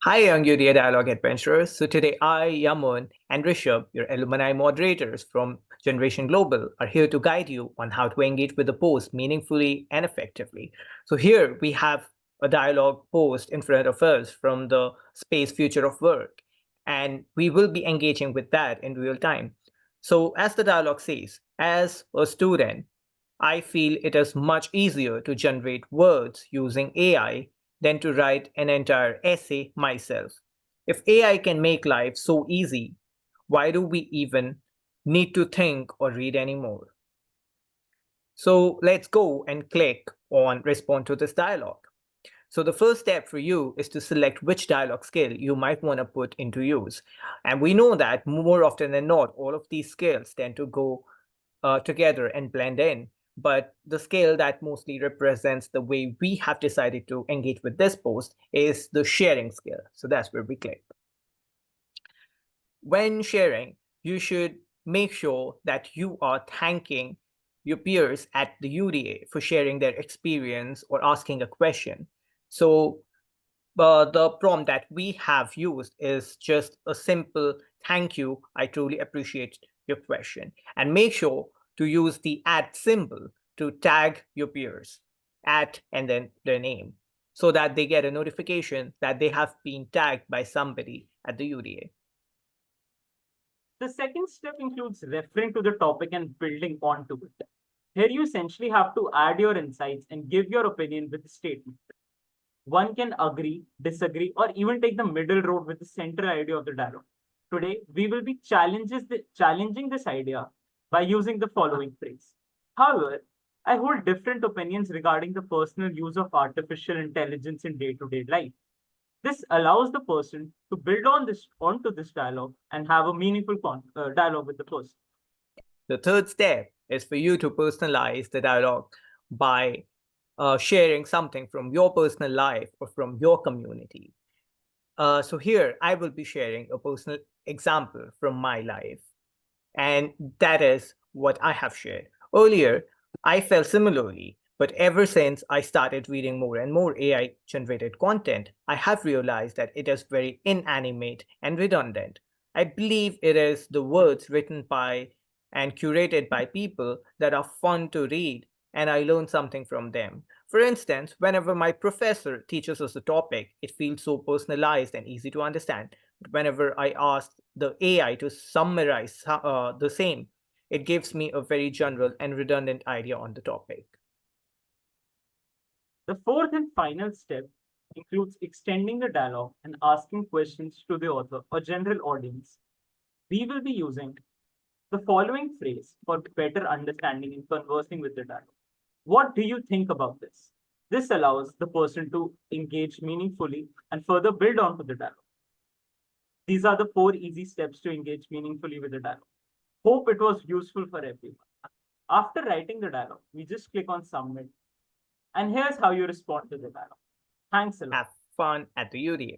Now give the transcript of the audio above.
Hi, young UDA Dialogue Adventurers. So today I, Yamun, and Rishabh, your alumni moderators from Generation Global, are here to guide you on how to engage with the post meaningfully and effectively. So here we have a dialogue post in front of us from the space future of work, and we will be engaging with that in real time. So as the dialogue says, as a student, I feel it is much easier to generate words using AI than to write an entire essay myself. If AI can make life so easy, why do we even need to think or read anymore? So let's go and click on respond to this dialogue. So the first step for you is to select which dialogue skill you might want to put into use. And we know that more often than not, all of these skills tend to go together and blend in. But the skill that mostly represents the way we have decided to engage with this post is the sharing skill. So that's where we click. When sharing, you should make sure that you are thanking your peers at the UDA for sharing their experience or asking a question. So the prompt that we have used is just a simple thank you. I truly appreciate your question. And make sure to use the at symbol to tag your peers at and then their name so that they get a notification that they have been tagged by somebody at the UDA. The second step includes referring to the topic and building onto it. Here, you essentially have to add your insights and give your opinion with a statement. One can agree, disagree, or even take the middle road with the central idea of the dialogue. Today, we will be challenging this idea by using the following phrase. However, I hold different opinions regarding the personal use of artificial intelligence in day-to-day life. This allows the person to build onto this dialogue and have a meaningful dialogue with the person. The third step is for you to personalize the dialogue by sharing something from your personal life or from your community. So here I will be sharing a personal example from my life, and that is what I have shared. Earlier, I felt similarly, but ever since I started reading more and more AI generated content, I have realized that it is very inanimate and redundant. I believe it is the words written by and curated by people that are fun to read, and I learn something from them. For instance, whenever my professor teaches us a topic, it feels so personalized and easy to understand. But whenever I ask the AI to summarize the same, it gives me a very general and redundant idea on the topic. The fourth and final step includes extending the dialogue and asking questions to the author or general audience. We will be using the following phrase for better understanding and conversing with the dialogue. What do you think about this? This allows the person to engage meaningfully and further build onto the dialogue. These are the four easy steps to engage meaningfully with the dialogue. Hope it was useful for everyone. After writing the dialogue, we just click on submit. And here's how you respond to the dialogue. Thanks a lot. Have fun at the UDA.